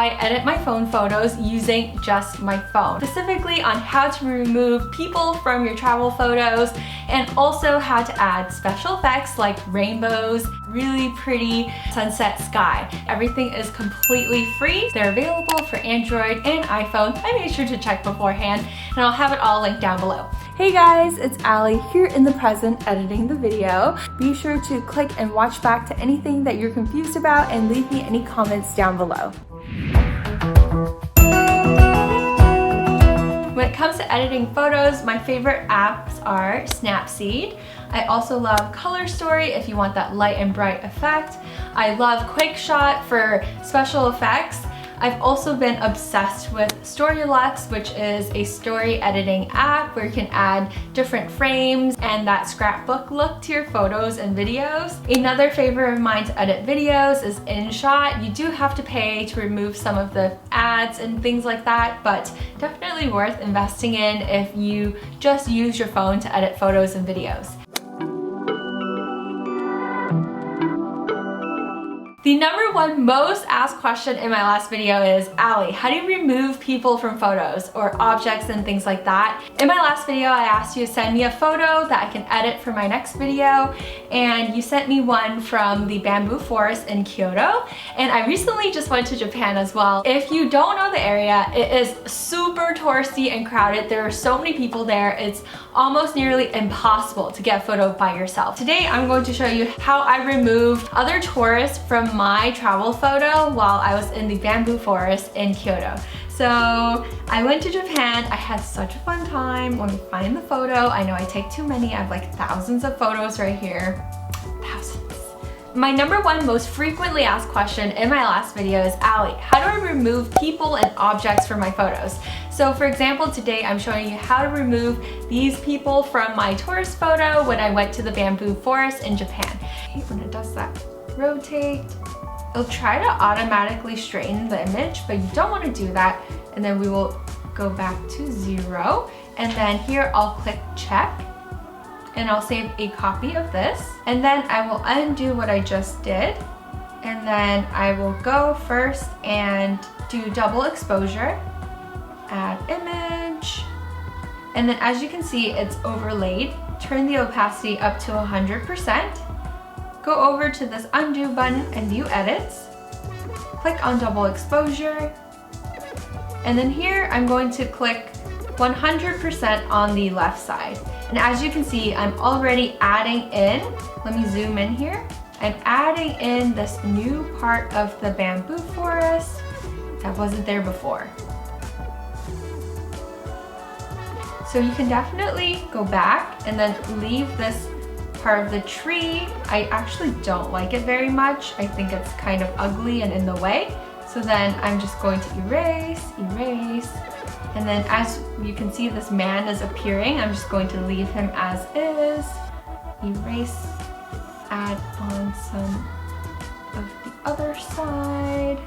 I edit my phone photos using just my phone. Specifically on how to remove people from your travel photos and also how to add special effects like rainbows, really pretty sunset sky. Everything is completely free. They're available for Android and iPhone. I made sure to check beforehand and I'll have it all linked down below. Hey guys, it's Allie here in the present editing the video. Be sure to click and watch back to anything that you're confused about and leave me any comments down below. When it comes to editing photos, my favorite apps are Snapseed. I also love Color Story if you want that light and bright effect. I love QuickShot for special effects. I've also been obsessed with Storylux, which is a story editing app where you can add different frames and that scrapbook look to your photos and videos. Another favorite of mine to edit videos is InShot. You do have to pay to remove some of the ads and things like that, but definitely worth investing in if you just use your phone to edit photos and videos. The number one most asked question in my last video is, Allie, how do you remove people from photos or objects and things like that? In my last video, I asked you to send me a photo that I can edit for my next video, and you sent me one from the bamboo forest in Kyoto, and I recently just went to Japan as well. If you don't know the area, it is super touristy and crowded. There are so many people there, it's almost nearly impossible to get a photo by yourself. Today, I'm going to show you how I removed other tourists from my travel photo while I was in the bamboo forest in Kyoto. So I went to Japan. I had such a fun time. Let me find the photo. I know I take too many. I have like thousands of photos right here. Thousands. My number one most frequently asked question in my last video is, Allie, how do I remove people and objects from my photos? So for example, today I'm showing you how to remove these people from my tourist photo when I went to the bamboo forest in Japan. I hate when it does that. Rotate. It'll try to automatically straighten the image, but you don't want to do that. And then we will go back to 0. And then here I'll click check. And I'll save a copy of this. And then I will undo what I just did. And then I will go first and do double exposure. Add image. And then as you can see, it's overlaid. Turn the opacity up to 100%. Go over to this undo button and view edits. Click on double exposure. And then here I'm going to click 100% on the left side. And as you can see, I'm already adding in, let me zoom in here. I'm adding in this new part of the bamboo forest that wasn't there before. So you can definitely go back and then leave this part of the tree. I actually don't like it very much. I think it's kind of ugly and in the way. So then I'm just going to erase, and then as you can see, this man is appearing. I'm just going to leave him as is. Erase, add on some of the other side.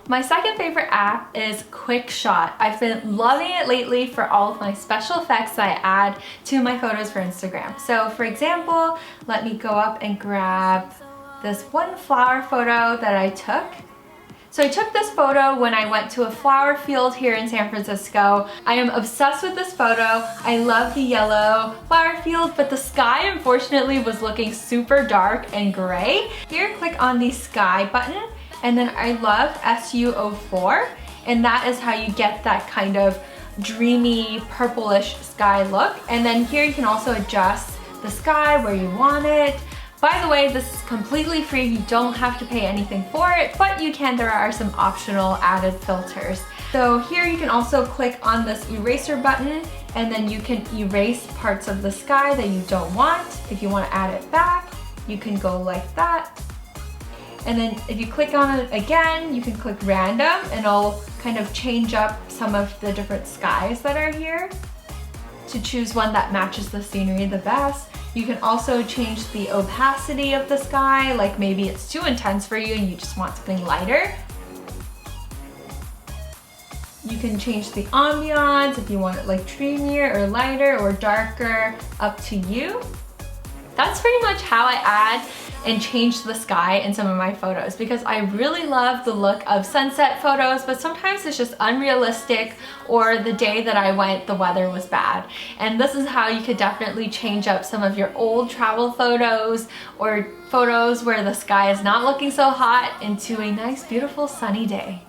My second favorite app is QuickShot. I've been loving it lately for all of my special effects that I add to my photos for Instagram. So for example, let me go up and grab this one flower photo that I took. So I took this photo when I went to a flower field here in San Francisco. I am obsessed with this photo. I love the yellow flower field, but the sky unfortunately was looking super dark and gray. Here, click on the sky button. And then I love SU04, and that is how you get that kind of dreamy purplish sky look. And then here you can also adjust the sky where you want it. By the way, this is completely free. You don't have to pay anything for it, but you can. There are some optional added filters. So here you can also click on this eraser button, and then you can erase parts of the sky that you don't want. If you want to add it back, you can go like that. And then if you click on it again, you can click random and it'll kind of change up some of the different skies that are here to choose one that matches the scenery the best. You can also change the opacity of the sky, like maybe it's too intense for you and you just want something lighter. You can change the ambiance if you want it like dreamier or lighter or darker, up to you. That's pretty much how I add and change the sky in some of my photos, because I really love the look of sunset photos, but sometimes it's just unrealistic, or the day that I went, the weather was bad. And this is how you could definitely change up some of your old travel photos or photos where the sky is not looking so hot into a nice, beautiful sunny day.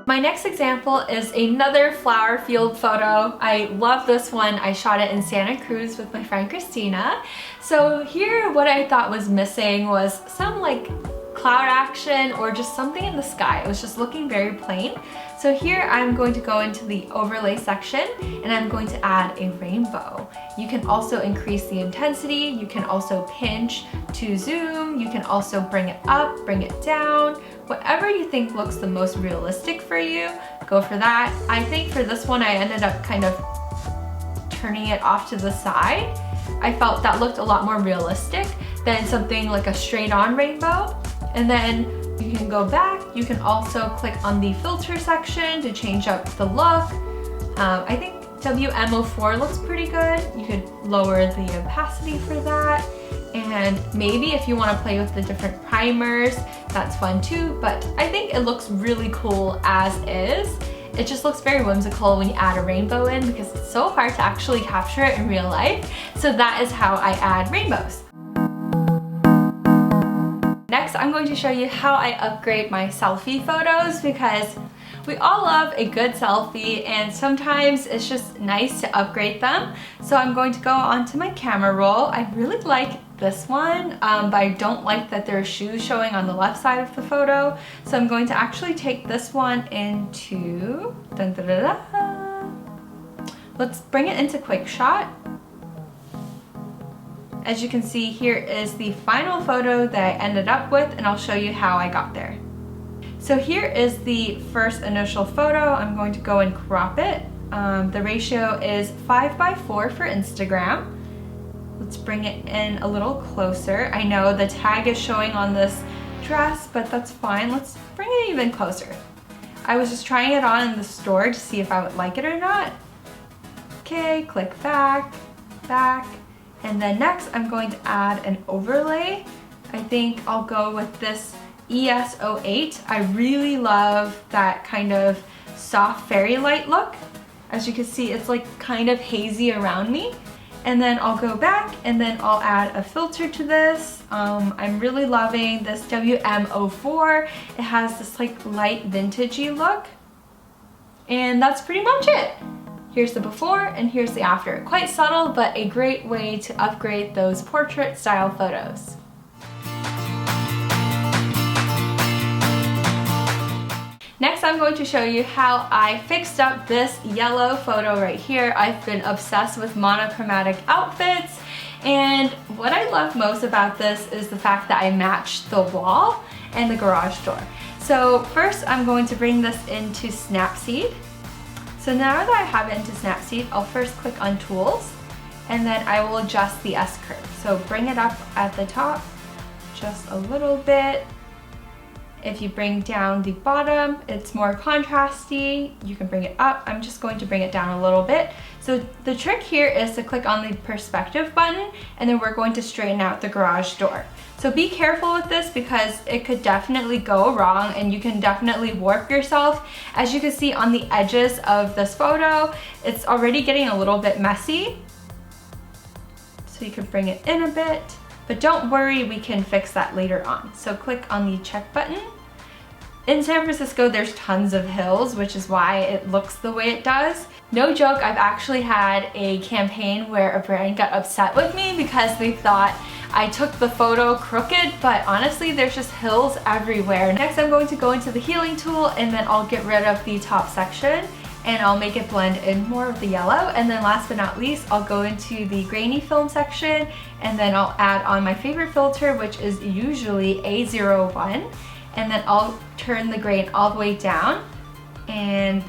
My next example is another flower field photo. I love this one. I shot it in Santa Cruz with my friend Christina. So here, what I thought was missing was some like cloud action or just something in the sky. It was just looking very plain. So here I'm going to go into the overlay section and I'm going to add a rainbow. You can also increase the intensity. You can also pinch to zoom. You can also bring it up, bring it down. Whatever you think looks the most realistic for you, go for that. I think for this one, I ended up kind of turning it off to the side. I felt that looked a lot more realistic than something like a straight on rainbow. And then you can go back. You can also click on the filter section to change up the look. I think WM04 looks pretty good. You could lower the opacity for that. And maybe if you want to play with the different primers, that's fun too. But I think it looks really cool as is. It just looks very whimsical when you add a rainbow in, because it's so hard to actually capture it in real life. So that is how I add rainbows. Next, I'm going to show you how I upgrade my selfie photos, because we all love a good selfie and sometimes it's just nice to upgrade them. So I'm going to go onto my camera roll. I really like this one, but I don't like that there are shoes showing on the left side of the photo. So I'm going to actually take this one into, dun, dun, dun, dun. Let's bring it into quick shot. As you can see, here is the final photo that I ended up with, and I'll show you how I got there. So here is the first initial photo. I'm going to go and crop it. The ratio is 5:4 for Instagram. Let's bring it in a little closer. I know the tag is showing on this dress, but that's fine. Let's bring it even closer. I was just trying it on in the store to see if I would like it or not. Okay, click back, back. And then next I'm going to add an overlay. I think I'll go with this ES08. I really love that kind of soft fairy light look. As you can see, it's like kind of hazy around me. And then I'll go back and then I'll add a filter to this. I'm really loving this WM04. It has this like light vintagey look. And that's pretty much it. Here's the before and here's the after. Quite subtle, but a great way to upgrade those portrait style photos. Next, I'm going to show you how I fixed up this yellow photo right here. I've been obsessed with monochromatic outfits, and what I love most about this is the fact that I matched the wall and the garage door. So first, I'm going to bring this into Snapseed. So now that I have it into Snapseed, I'll first click on Tools, and then I will adjust the S-curve. So bring it up at the top, just a little bit. If you bring down the bottom, it's more contrasty. You can bring it up. I'm just going to bring it down a little bit. So the trick here is to click on the perspective button, and then we're going to straighten out the garage door. So be careful with this because it could definitely go wrong and you can definitely warp yourself. As you can see on the edges of this photo, it's already getting a little bit messy. So you can bring it in a bit, but don't worry, we can fix that later on. So click on the check button. In San Francisco, there's tons of hills, which is why it looks the way it does. No joke, I've actually had a campaign where a brand got upset with me because they thought I took the photo crooked, but honestly, there's just hills everywhere. Next, I'm going to go into the healing tool and then I'll get rid of the top section and I'll make it blend in more of the yellow. And then last but not least, I'll go into the grainy film section and then I'll add on my favorite filter, which is usually A01. And then I'll turn the grain all the way down and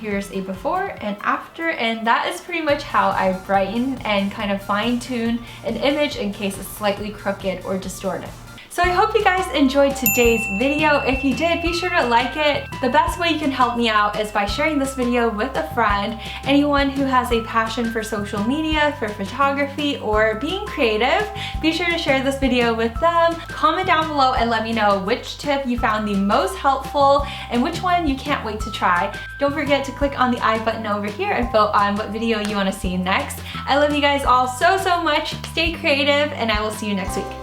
here's a before and after, and that is pretty much how I brighten and kind of fine tune an image in case it's slightly crooked or distorted. So I hope you guys enjoyed today's video. If you did, be sure to like it. The best way you can help me out is by sharing this video with a friend. Anyone who has a passion for social media, for photography, or being creative, be sure to share this video with them. Comment down below and let me know which tip you found the most helpful and which one you can't wait to try. Don't forget to click on the I button over here and vote on what video you want to see next. I love you guys all so much. Stay creative, and I will see you next week.